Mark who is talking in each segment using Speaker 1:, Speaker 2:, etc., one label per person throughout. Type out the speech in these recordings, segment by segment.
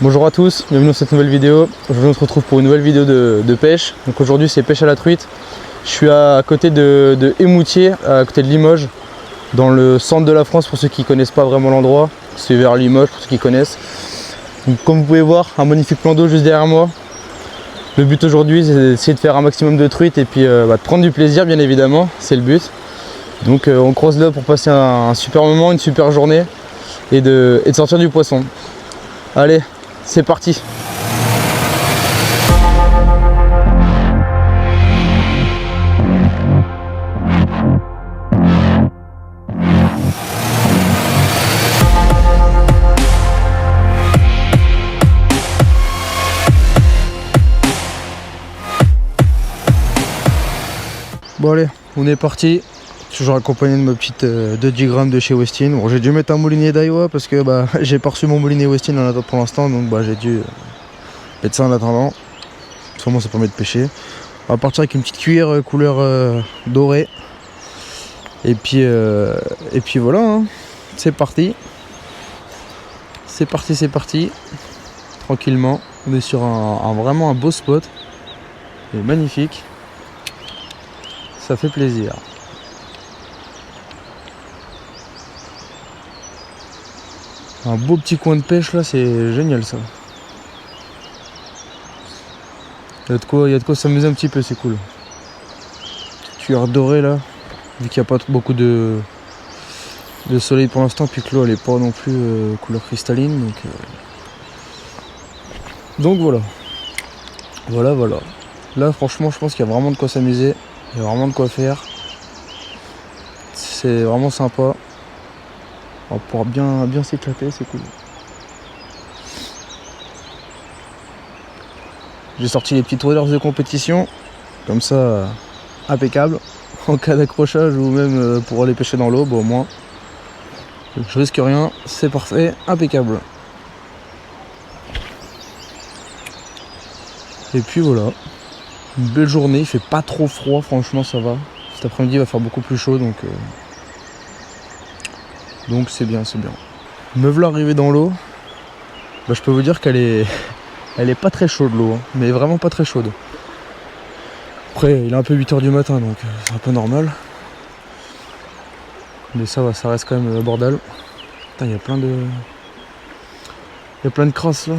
Speaker 1: Bonjour à tous, bienvenue dans cette nouvelle vidéo. Aujourd'hui on se retrouve pour une nouvelle vidéo de pêche. Donc aujourd'hui c'est pêche à la truite. Je suis à côté de Émoutier, à côté de Limoges, dans le centre de la France pour ceux qui ne connaissent pas vraiment l'endroit. C'est vers Limoges pour ceux qui connaissent. Donc, comme vous pouvez voir, un magnifique plan d'eau juste derrière moi. Le but aujourd'hui c'est d'essayer de faire un maximum de truites et puis de prendre du plaisir bien évidemment, c'est le but. Donc on croise là pour passer un super moment, une super journée et de sortir du poisson. Allez, c'est parti. Bon allez, on est parti. Toujours accompagné de ma petite de 10 grammes de chez Westin. Bon, j'ai dû mettre un moulinier Daiwa parce que j'ai pas reçu mon moulinier Westin en attendant pour l'instant, donc j'ai dû mettre ça en attendant. Sûrement ça permet de pêcher. On va partir avec une petite cuillère couleur dorée. Et puis voilà, hein. C'est parti. C'est parti. Tranquillement. On est sur vraiment un beau spot. Il est magnifique. Ça fait plaisir. Un beau petit coin de pêche là, c'est génial ça. Il y a de quoi s'amuser un petit peu, c'est cool. Petite cuillère dorée là, vu qu'il n'y a pas beaucoup de soleil pour l'instant, puis que l'eau elle est pas non plus couleur cristalline. Donc voilà. Là franchement je pense qu'il y a vraiment de quoi s'amuser, il y a vraiment de quoi faire. C'est vraiment sympa. On va pouvoir bien s'éclater, c'est cool. J'ai sorti les petites waders de compétition, comme ça, impeccable. En cas d'accrochage ou même pour aller pêcher dans l'eau, au moins. Je risque rien, c'est parfait, impeccable. Et puis voilà, une belle journée, il fait pas trop froid, franchement ça va. Cet après-midi il va faire beaucoup plus chaud, donc c'est bien. Me voilà arrivé dans l'eau. Je peux vous dire qu'elle est pas très chaude l'eau, hein, mais vraiment pas très chaude. Après il est un peu 8 h du matin, donc c'est un peu normal. Mais ça va, ça reste quand même bordel. Putain, il y a plein de crasses là.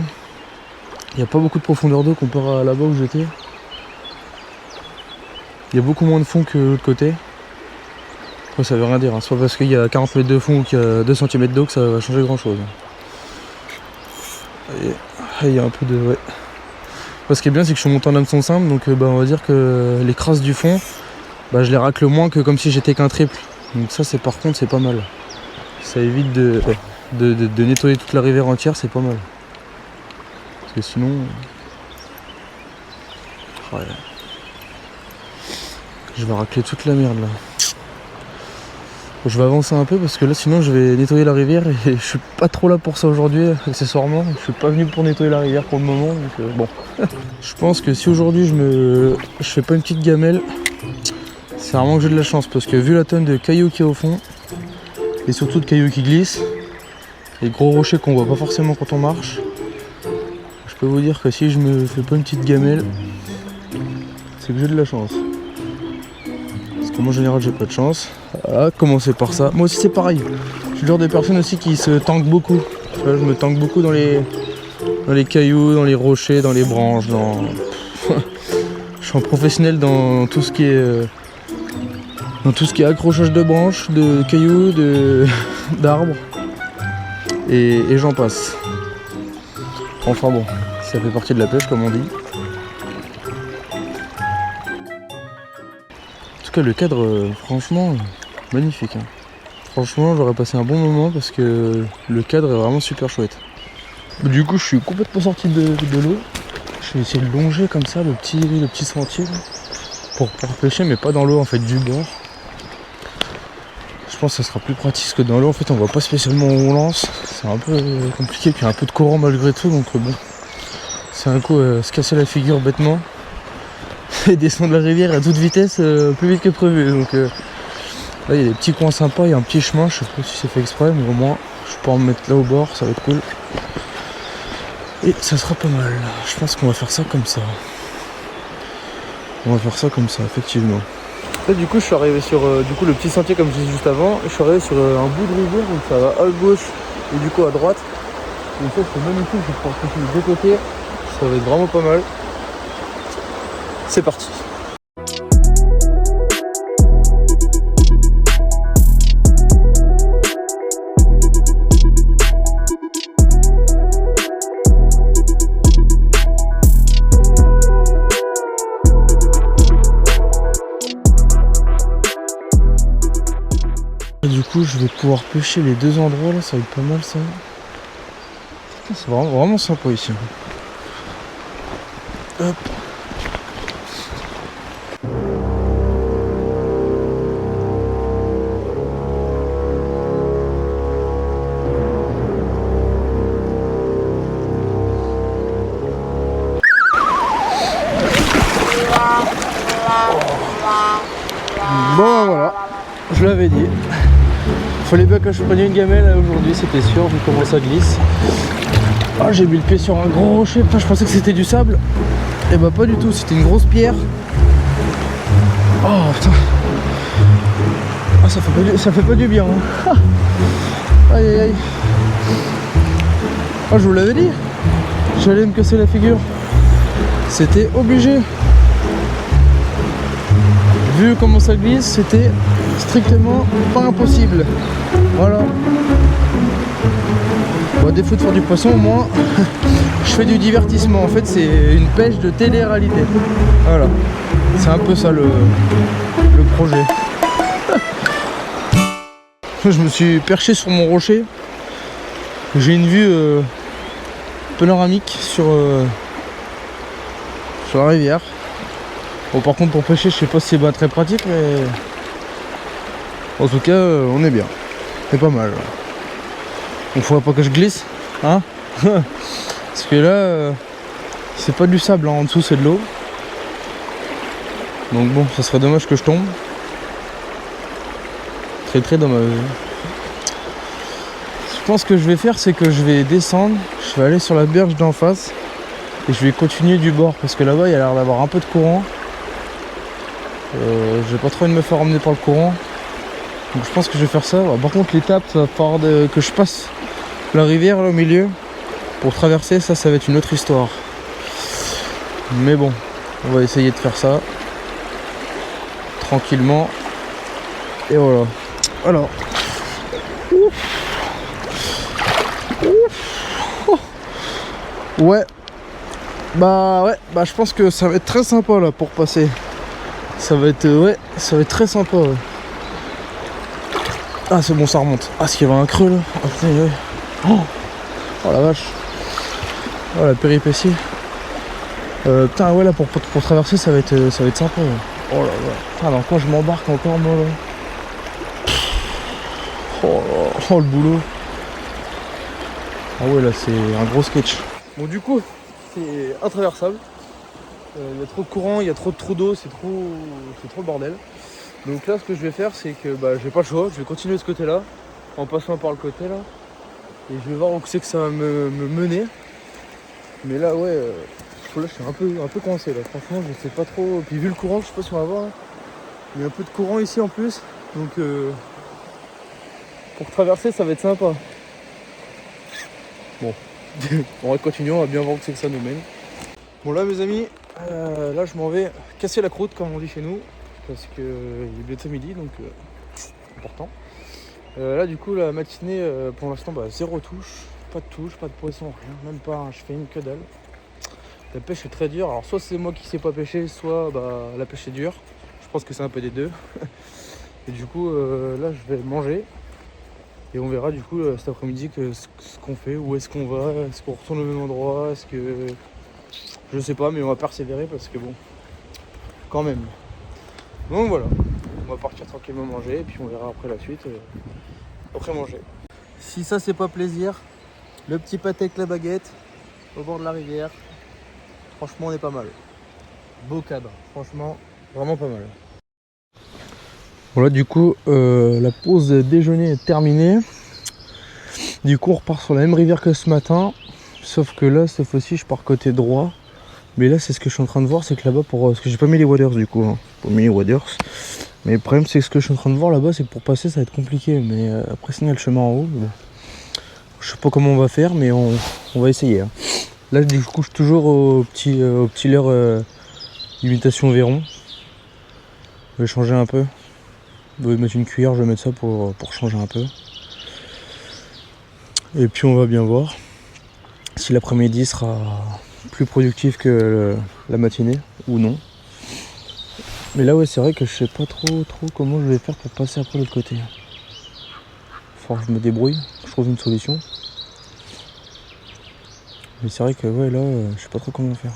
Speaker 1: Il n'y a pas beaucoup de profondeur d'eau comparé à là-bas où j'étais. Il y a beaucoup moins de fond que de l'autre côté. Après ça veut rien dire, hein. Soit parce qu'il y a 40 mètres de fond ou qu'il y a 2 cm d'eau que ça va changer grand chose. Et il y a un peu de... Ouais. Après, ce qui est bien c'est que je suis monté en hameçon simple, donc on va dire que les crasses du fond, je les racle moins que comme si j'étais qu'un triple. Donc ça c'est par contre c'est pas mal. Ça évite de nettoyer toute la rivière entière, c'est pas mal. Parce que sinon... Ouais. Je vais racler toute la merde là. Je vais avancer un peu parce que là sinon je vais nettoyer la rivière et je suis pas trop là pour ça aujourd'hui accessoirement. Je suis pas venu pour nettoyer la rivière pour le moment, donc bon. Je pense que si aujourd'hui je fais pas une petite gamelle, c'est vraiment que j'ai de la chance parce que vu la tonne de cailloux qu'il y a au fond et surtout de cailloux qui glissent, les gros rochers qu'on voit pas forcément quand on marche, je peux vous dire que si je me fais pas une petite gamelle, c'est que j'ai de la chance. Parce que moi en général j'ai pas de chance. Voilà, commencer par ça. Moi aussi c'est pareil. Je suis le genre de personne aussi qui se tanque beaucoup. Là, je me tanque beaucoup dans les cailloux, dans les rochers, dans les branches, je suis un professionnel dans tout ce qui est accrochage de branches, de cailloux, d'arbres. Et j'en passe. Enfin bon, ça fait partie de la pêche comme on dit. En tout cas le cadre franchement magnifique, hein. Franchement j'aurais passé un bon moment parce que le cadre est vraiment super chouette. Du coup je suis complètement sorti de l'eau. Je vais essayer de longer comme ça le petit sentier là, pour pouvoir pêcher, mais pas dans l'eau en fait, du bord. Je pense que ça sera plus pratique que dans l'eau. En fait on voit pas spécialement où on lance. C'est un peu compliqué, puis il y a un peu de courant malgré tout, donc bon. C'est un coup se casser la figure bêtement. Et descendre la rivière à toute vitesse plus vite que prévu. Donc là il y a des petits coins sympas, il y a un petit chemin, je sais pas si c'est fait exprès, mais au moins je peux en me mettre là au bord, ça va être cool. Et ça sera pas mal. Je pense qu'on va faire ça comme ça. On va faire ça comme ça, effectivement. Là, du coup, je suis arrivé sur le petit sentier comme je disais juste avant. Je suis arrivé sur un bout de rivière où ça va à gauche et du coup à droite. Et ça, c'est magnifique. Je vais pouvoir continuer des deux côtés. Ça va être vraiment pas mal. C'est parti. Et du coup, je vais pouvoir pêcher les deux endroits là. Ça va être pas mal ça. C'est vraiment sympa ici. Hop. Bon voilà, je l'avais dit. Fallait bien que je prenne une gamelle aujourd'hui, c'était sûr, vu comment ça glisse. Ah, j'ai mis le pied sur un gros rocher, putain, je pensais que c'était du sable. Et bah pas du tout, c'était une grosse pierre. Oh putain. Ah, ça fait pas du bien. Hein. Aïe aïe aïe. Ah, je vous l'avais dit. J'allais me casser la figure. C'était obligé. Vu comment ça glisse, c'était strictement pas impossible. Voilà. Bon, à défaut de faire du poisson, au moins, je fais du divertissement. En fait, c'est une pêche de télé-réalité. Voilà. C'est un peu ça le projet. Je me suis perché sur mon rocher. J'ai une vue panoramique sur la rivière. Bon, par contre, pour pêcher, je sais pas si c'est très pratique, mais en tout cas, on est bien. C'est pas mal. Il faudrait pas que je glisse, hein. Parce que là, c'est pas du sable, hein. En dessous c'est de l'eau. Donc bon, ça serait dommage que je tombe. Très très dommage. Je pense que je vais faire, c'est que je vais descendre, je vais aller sur la berge d'en face et je vais continuer du bord parce que là-bas il y a l'air d'avoir un peu de courant. J'ai pas trop envie de me faire emmener par le courant. Donc je pense que je vais faire ça. Par contre l'étape, ça va falloir que je passe la rivière là au milieu pour traverser, ça va être une autre histoire. Mais bon, on va essayer de faire ça tranquillement. Et voilà. Alors. Ouais. Bah je pense que ça va être très sympa là pour passer. Ça va être ça va être très sympa. Ouais. Ah c'est bon, ça remonte. Ah, est-ce qu'il y avait un creux là? Oh, putain, ouais. Oh la vache. Oh la péripétie. Putain ouais, là pour traverser ça va être sympa. Ouais. Oh là là. Putain, dans quoi je m'embarque encore moi là? Oh le boulot. Ah ouais, là c'est un gros sketch. Bon, du coup c'est intraversable. Il y a trop de courant, il y a trop de trous d'eau, c'est trop le bordel. Donc là ce que je vais faire, c'est que j'ai pas le choix, je vais continuer de ce côté là en passant par le côté là et je vais voir où c'est que ça va me mener. Mais là ouais, là je suis un peu coincé là, franchement je sais pas trop. Puis vu le courant, je sais pas si on va voir, hein. Il y a un peu de courant ici en plus, donc pour traverser ça va être sympa. Bon, on va continuer, on va bien voir où c'est que ça nous mène. Bon là mes amis, là je m'en vais casser la croûte comme on dit chez nous, parce que il est bientôt midi, donc important. Là du coup la matinée pour l'instant zéro touche, pas de poisson, rien, même pas un chevenne, que dalle. La pêche est très dure, alors soit c'est moi qui sais pas pêcher, soit la pêche est dure. Je pense que c'est un peu des deux. Et du coup là je vais manger. Et on verra du coup cet après-midi ce qu'on fait, où est-ce qu'on va, est-ce qu'on retourne au même endroit, est-ce que... Je sais pas, mais on va persévérer parce que bon, quand même. Donc voilà, on va partir tranquillement manger et puis on verra après la suite, après manger. Si ça c'est pas plaisir, le petit pâté avec la baguette au bord de la rivière, franchement on est pas mal. Beau cadre, franchement, vraiment pas mal. Bon là du coup, la pause déjeuner est terminée. Du coup on repart sur la même rivière que ce matin. Sauf que là, cette fois-ci, je pars côté droit. Mais là, c'est ce que je suis en train de voir, c'est que là-bas, parce que j'ai pas mis les waders du coup, hein. Pas mis les waders. Mais le problème, c'est que ce que je suis en train de voir là-bas, c'est que pour passer, ça va être compliqué. Mais après, sinon, il y a le chemin en haut. Bon. Je sais pas comment on va faire, mais on va essayer. Hein. Là, du coup, je suis toujours au petit leurre imitation Véron. Je vais changer un peu. Je vais mettre une cuillère, je vais mettre ça pour changer un peu. Et puis, on va bien voir si l'après-midi sera plus productif que la matinée ou non. Mais là, ouais, c'est vrai que je sais pas trop comment je vais faire pour passer après de l'autre côté. Faut que je me débrouille, je trouve une solution. Mais c'est vrai que ouais, là, je sais pas trop comment faire.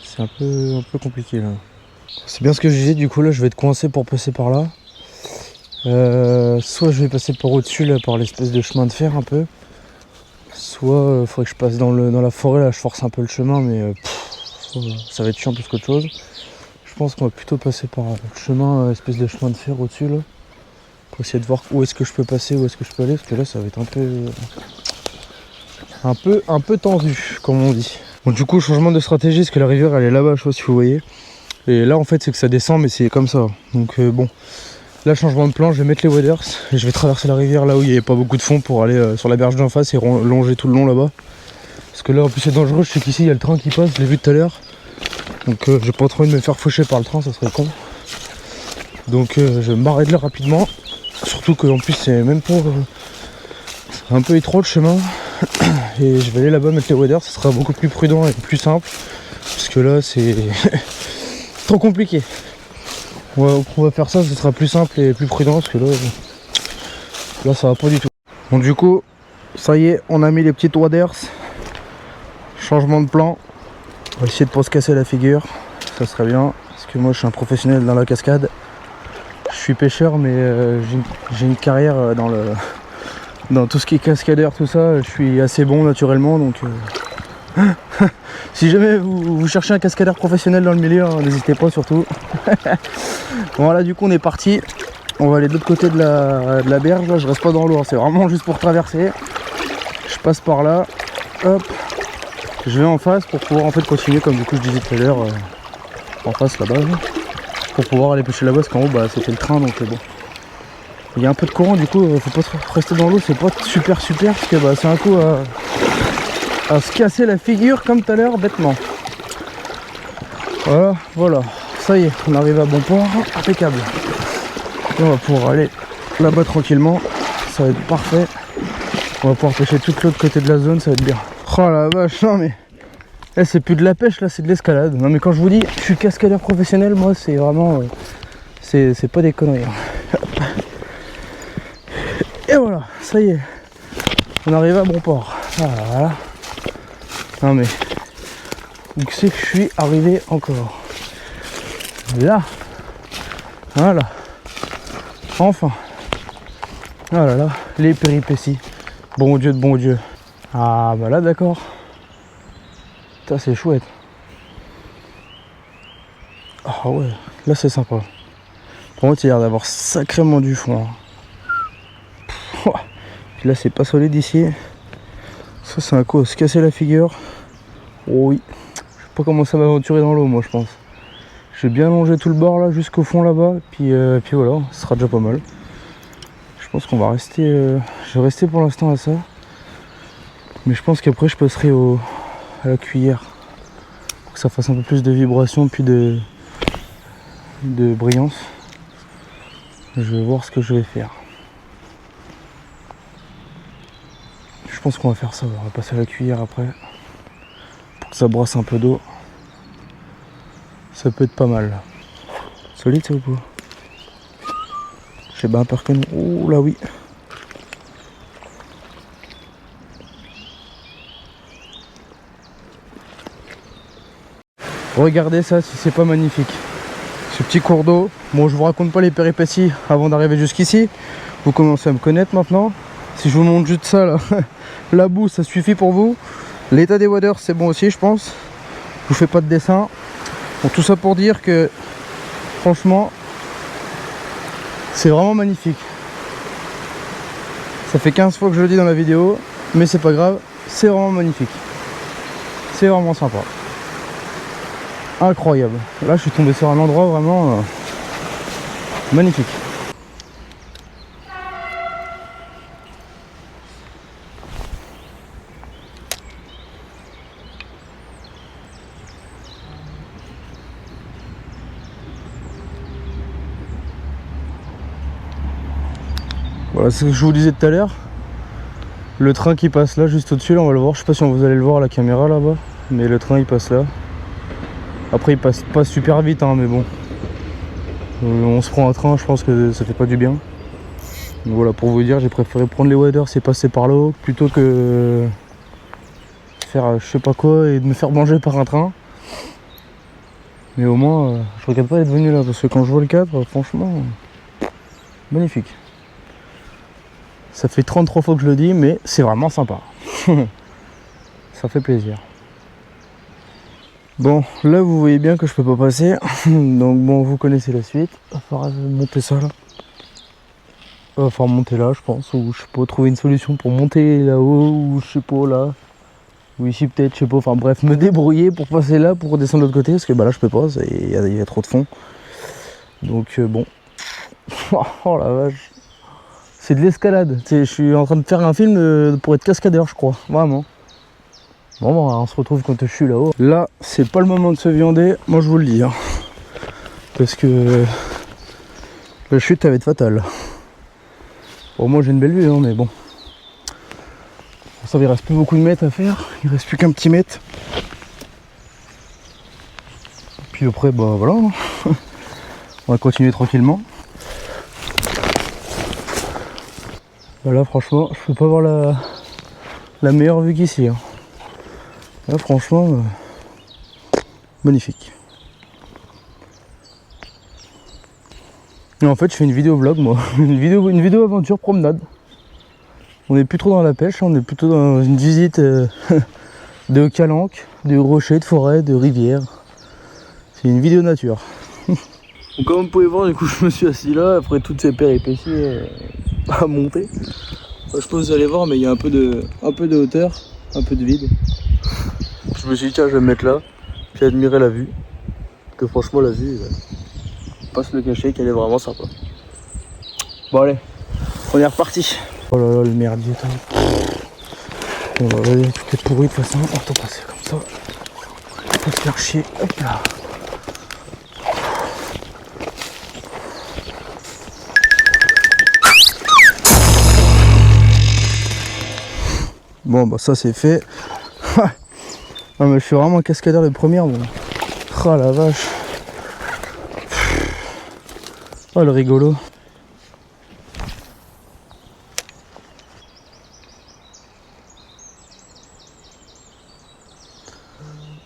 Speaker 1: C'est un peu compliqué là. C'est bien ce que je disais, du coup là je vais être coincé pour passer par là. Soit je vais passer par au-dessus là, par l'espèce de chemin de fer un peu. Soit il faudrait que je passe dans la forêt là, je force un peu le chemin, mais ça va être chiant plus qu'autre chose. Je pense qu'on va plutôt passer par le chemin, espèce de chemin de fer au-dessus là. Pour essayer de voir où est-ce que je peux passer, où est-ce que je peux aller, parce que là ça va être un peu tendu, comme on dit. Bon, du coup, changement de stratégie, parce que la rivière elle est là-bas, je sais pas si vous voyez. Et là en fait c'est que ça descend, mais c'est comme ça. Donc bon, là changement de plan, je vais mettre les waders et je vais traverser la rivière là où il n'y avait pas beaucoup de fond pour aller sur la berge d'en face et longer tout le long là-bas. Parce que là en plus c'est dangereux, je sais qu'ici il y a le train qui passe, je l'ai vu tout à l'heure. Donc j'ai pas trop envie de me faire faucher par le train, ça serait con. Donc je vais m'arrêter là rapidement. Surtout qu'en plus c'est même pas... c'est un peu étroit le chemin. Et je vais aller là-bas mettre les waders, ça sera beaucoup plus prudent et plus simple. Parce que là c'est trop compliqué. On va faire ça, ce sera plus simple et plus prudent parce que là ça va pas du tout. Bon du coup, ça y est, on a mis les petites waders. Changement de plan. On va essayer de pas se casser la figure, ça serait bien. Parce que moi je suis un professionnel dans la cascade. Je suis pêcheur mais j'ai une carrière dans tout ce qui est cascadeur, tout ça. Je suis assez bon naturellement donc... Si jamais vous cherchez un cascadeur professionnel dans le milieu, hein, n'hésitez pas surtout. Bon là du coup on est parti. On va aller de l'autre côté de la berge, là je reste pas dans l'eau, hein. C'est vraiment juste pour traverser. Je passe par là, hop, je vais en face pour pouvoir en fait continuer comme du coup je disais tout à l'heure, en face là-bas, pour pouvoir aller pêcher là-bas parce qu'en haut bah, c'était le train donc bon. Il y a un peu de courant du coup, faut pas rester dans l'eau, c'est pas super parce que bah, c'est un coup à se casser la figure comme tout à l'heure bêtement. Voilà, ça y est, on arrive à bon port, impeccable. Et on va pouvoir aller là-bas tranquillement, ça va être parfait. On va pouvoir pêcher tout l'autre côté de la zone, ça va être bien. Oh la vache, non mais c'est plus de la pêche là, c'est de l'escalade. Non mais quand je vous dis, je suis cascadeur professionnel, moi c'est vraiment, c'est pas des conneries. Et voilà, ça y est, on arrive à bon port. Voilà. Non mais où c'est que je suis arrivé encore? Là. Voilà. Enfin. Oh là là, les péripéties. Bon Dieu de bon Dieu. Ah bah là d'accord. Ça c'est chouette. Ah ouais, là c'est sympa. Par contre il y a l'air d'avoir sacrément du fond. Hein. Puis là c'est pas solide ici. Ça c'est un coup à se casser la figure. Oh oui. Je sais pas comment ça m'aventurer dans l'eau moi je pense. Je vais bien longer tout le bord là jusqu'au fond là-bas. Puis voilà, ce sera déjà pas mal. Je pense qu'on va rester. Je vais rester pour l'instant à ça. Mais je pense qu'après je passerai à la cuillère. Pour que ça fasse un peu plus de vibration puis de brillance. Je vais voir ce que je vais faire. Je pense qu'on va faire ça, on va passer à la cuillère après. Pour que ça brasse un peu d'eau. Ça peut être pas mal. Solide ça ou pas? J'ai bien peur que non. Oh là oui. Regardez ça si c'est pas magnifique. Ce petit cours d'eau. Bon je vous raconte pas les péripéties avant d'arriver jusqu'ici. Vous commencez à me connaître maintenant. Si je vous montre juste ça là, la boue ça suffit pour vous. L'état des waders c'est bon aussi je pense. Je vous fais pas de dessin. Bon, tout ça pour dire que franchement c'est vraiment magnifique. Ça fait 15 fois que je le dis dans la vidéo, mais c'est pas grave. c'est vraiment magnifique. C'est vraiment sympa. Incroyable. Là, je suis tombé sur un endroit vraiment magnifique. Voilà, c'est ce que je vous disais tout à l'heure. Le train qui passe là, juste au-dessus, là, on va le voir. Je sais pas si vous allez le voir à la caméra là-bas, mais le train il passe là. Après, il passe pas super vite, hein, mais bon. On se prend un train, je pense que ça fait pas du bien. Donc voilà, pour vous dire, j'ai préféré prendre les waders et passer par là-haut plutôt que faire je sais pas quoi et de me faire manger par un train. Mais au moins, je regrette pas d'être venu là parce que quand je vois le cadre, franchement, magnifique. Ça fait 33 fois que je le dis, mais c'est vraiment sympa. Ça fait plaisir. Bon, là vous voyez bien que je peux pas passer. Donc bon, vous connaissez la suite. Il va falloir monter ça là. Il va falloir monter là, je pense. Ou je sais pas, trouver une solution pour monter là-haut. Ou je sais pas là. Ou ici peut-être, je sais pas. Enfin bref, me débrouiller pour passer là, pour redescendre de l'autre côté. Parce que bah là je peux pas, il y a trop de fond. Donc bon. Oh la vache. C'est de l'escalade. Je suis en train de faire un film pour être cascadeur, je crois. Vraiment. Bon, bah, on se retrouve quand je suis là-haut. Là, c'est pas le moment de se viander, moi je vous le dis. Hein. Parce que la chute va être fatale. Bon, moi j'ai une belle vue, hein, mais bon. Ça, il reste plus beaucoup de mètres à faire. Il reste plus qu'un petit mètre. Puis après, bah voilà. Hein. On va continuer tranquillement. Bah là, franchement, je peux pas avoir la meilleure vue qu'ici. Hein. Là, franchement, magnifique. Et en fait, je fais une vidéo vlog, moi. Une vidéo aventure promenade. On n'est plus trop dans la pêche, on est plutôt dans une visite de calanques, de rochers, de forêts, de rivières. C'est une vidéo nature. Donc, comme vous pouvez voir, du coup, je me suis assis là après toutes ces péripéties à monter. Je sais pas si vous allez voir, mais il y a un peu de hauteur, un peu de vide. Je me suis dit, tiens, je vais me mettre là, puis admirer la vue. Que franchement, la vue, pas se le cacher, qu'elle est vraiment sympa. Bon, allez, on est reparti. Oh là là, le merdier, bon, bah, vas-y, tout est pourri de toute façon. On va passer comme ça. Faut se faire chier. Hop là. Bon, bah, ça c'est fait. Non mais je suis vraiment un cascadeur de première, bon. Oh la vache. Oh le rigolo.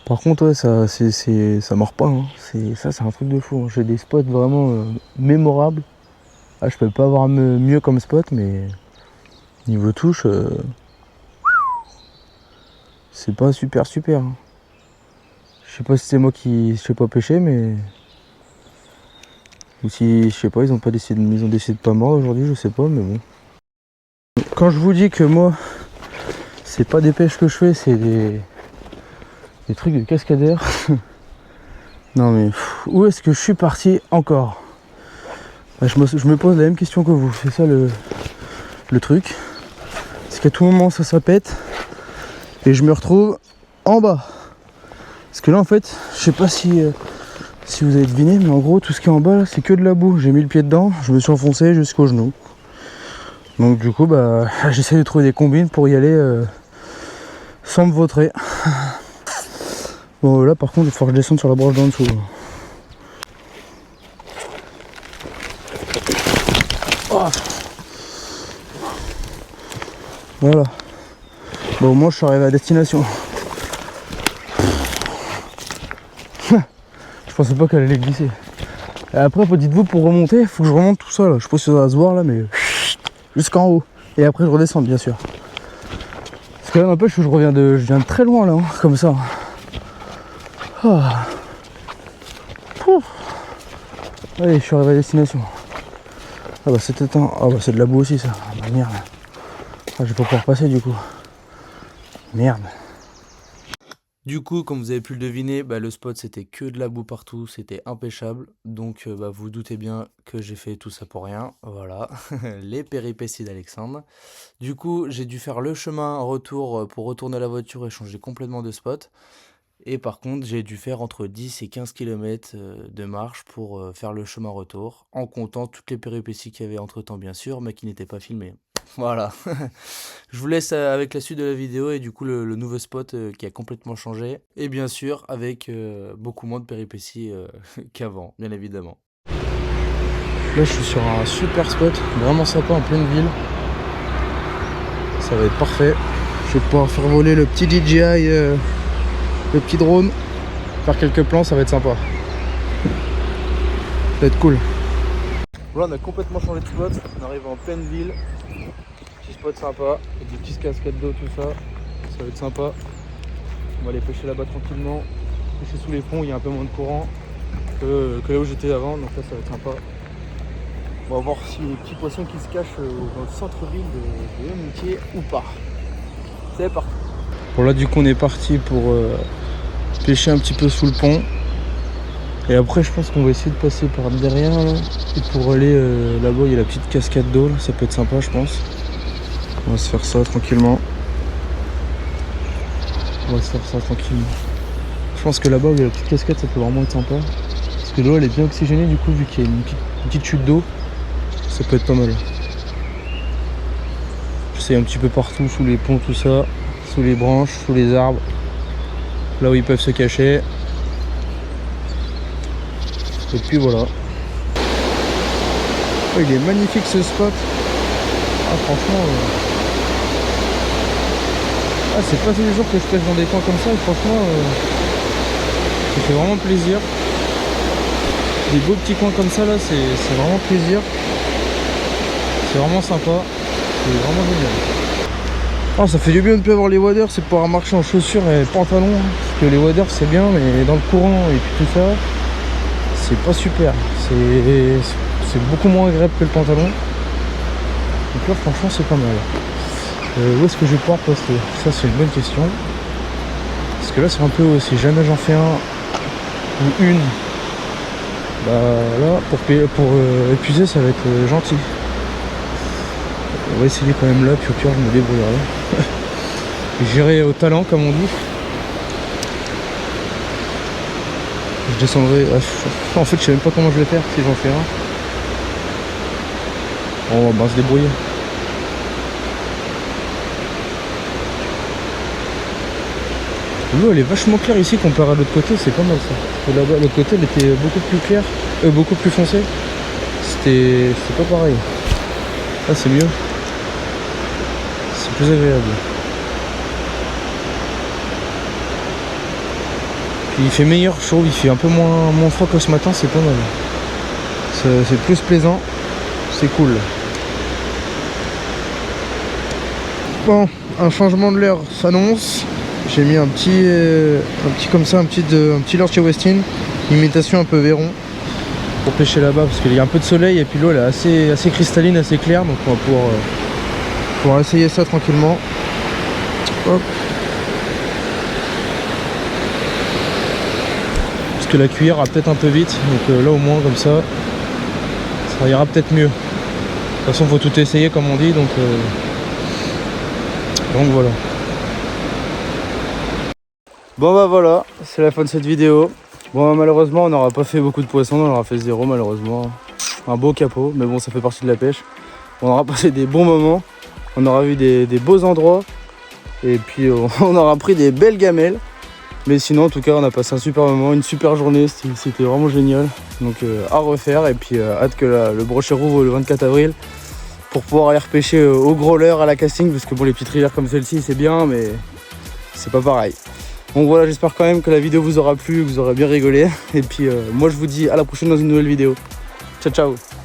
Speaker 1: Par contre ouais, ça mord pas, hein. C'est un truc de fou, hein. J'ai des spots vraiment mémorables. Ah, je peux pas avoir mieux comme spot, mais niveau touche, c'est pas super. Hein. Je sais pas si c'est moi qui sais pas pêcher, mais ou si je sais pas, ils ont décidé de pas mordre aujourd'hui, je sais pas, mais bon. Quand je vous dis que moi, c'est pas des pêches que je fais, c'est des trucs de cascadeur. Non mais où est-ce que je suis parti encore? Bah, je me pose la même question que vous. C'est ça le truc. C'est qu'à tout moment ça pète et je me retrouve en bas. Parce que là en fait, je sais pas si vous avez deviné, mais en gros tout ce qui est en bas c'est que de la boue. J'ai mis le pied dedans, je me suis enfoncé jusqu'au genou. Donc du coup bah j'essaie de trouver des combines pour y aller sans me vautrer. Bon là par contre il faut que je descende sur la branche d'en dessous. Oh. Voilà. Bon au moins je suis arrivé à destination. Je pensais pas qu'elle allait glisser. Et après dites-vous pour remonter, il faut que je remonte tout ça là. Je sais pas si ça va se voir là mais jusqu'en haut. Et après je redescends bien sûr. Parce que là n'empêche que je viens de très loin là, hein, comme ça. Oh. Allez, je suis arrivé à destination. Ah bah c'était un... Ah bah c'est de la boue aussi ça. Ah bah merde. Ah, je vais pas pouvoir passer du coup. Merde. Du coup, comme vous avez pu le deviner, le spot c'était que de la boue partout, c'était impêchable. Donc vous doutez bien que j'ai fait tout ça pour rien. Voilà, les péripéties d'Alexandre. Du coup, j'ai dû faire le chemin retour pour retourner la voiture et changer complètement de spot. Et par contre, j'ai dû faire entre 10 et 15 km de marche pour faire le chemin retour, en comptant toutes les péripéties qu'il y avait entre-temps bien sûr, mais qui n'étaient pas filmées. Voilà. Je vous laisse avec la suite de la vidéo et du coup le nouveau spot qui a complètement changé. Et bien sûr avec beaucoup moins de péripéties qu'avant, bien évidemment. Là je suis sur un super spot, vraiment sympa en pleine ville. Ça va être parfait. Je vais pouvoir faire voler le petit DJI, le petit drone, faire quelques plans, ça va être sympa. Ça va être cool. Là on a complètement changé de spot, on arrive en pleine ville. Petit spot sympa, avec des petites cascades d'eau, tout ça. Ça va être sympa. On va aller pêcher là-bas tranquillement. Pêcher sous les ponts, il y a un peu moins de courant que là où j'étais avant, donc là ça va être sympa. On va voir si les petits poissons qui se cachent dans le centre-ville de Amitié ou pas. C'est parti. Bon là du coup on est parti pour pêcher un petit peu sous le pont. Et après je pense qu'on va essayer de passer par derrière là. Et pour aller là-bas il y a la petite cascade d'eau, ça peut être sympa je pense. On va se faire ça tranquillement. Je pense que là-bas où il y a la petite cascade ça peut vraiment être sympa. Parce que l'eau elle est bien oxygénée du coup vu qu'il y a une petite chute d'eau. Ça peut être pas mal. J'essaye un petit peu partout, sous les ponts, tout ça. Sous les branches, sous les arbres. Là où ils peuvent se cacher. Et puis voilà. Oh, il est magnifique ce spot. Ah franchement... Ah, c'est pas tous les jours que je pêche dans des coins comme ça et franchement ça fait vraiment plaisir. Des beaux petits coins comme ça là, c'est vraiment plaisir. C'est vraiment sympa. C'est vraiment génial. Ah, ça fait du bien de ne plus avoir les waders, c'est pouvoir marcher en chaussures et pantalons. Parce que les waders c'est bien mais dans le courant et puis tout ça, c'est pas super. C'est beaucoup moins agréable que le pantalon. Donc là franchement c'est pas mal. Où est-ce que je vais pouvoir poster? Ça c'est une bonne question. Parce que là c'est un peu, si jamais j'en fais un ou une, là pour épuiser ça va être gentil. On va essayer quand même là, puis au pire je me débrouillerai. J'irai au talent comme on dit. Je descendrai. En fait je sais même pas comment je vais faire si j'en fais un. On va se débrouiller. L'eau elle est vachement claire ici comparé à l'autre côté, c'est pas mal ça. Parce que là-bas, l'autre côté elle était beaucoup plus claire, beaucoup plus foncée. C'était pas pareil. Là c'est mieux. C'est plus agréable. Puis il fait meilleur, je trouve, il fait un peu moins froid que ce matin, c'est pas mal. C'est plus plaisant, c'est cool. Bon, un changement de l'heure s'annonce. J'ai mis un petit comme ça, un petit leurre chez Westin, imitation un peu Véron, pour pêcher là-bas parce qu'il y a un peu de soleil et puis l'eau elle est assez cristalline, assez claire, donc on va pouvoir essayer ça tranquillement. Hop. Parce que la cuillère va peut-être un peu vite, donc là au moins comme ça ira peut-être mieux. De toute façon faut tout essayer comme on dit, donc voilà. Bon voilà, c'est la fin de cette vidéo. Bon malheureusement on n'aura pas fait beaucoup de poissons, on aura fait 0 malheureusement. Un beau capot, mais bon ça fait partie de la pêche. On aura passé des bons moments, on aura vu des beaux endroits. Et puis on aura pris des belles gamelles. Mais sinon en tout cas on a passé un super moment, une super journée, c'était vraiment génial. Donc à refaire et puis hâte que le brochet rouvre le 24 avril. Pour pouvoir aller repêcher au gros leurre à la casting. Parce que bon les petites rivières comme celle-ci c'est bien mais c'est pas pareil. Donc voilà, j'espère quand même que la vidéo vous aura plu, que vous aurez bien rigolé. Et puis moi je vous dis à la prochaine dans une nouvelle vidéo. Ciao ciao.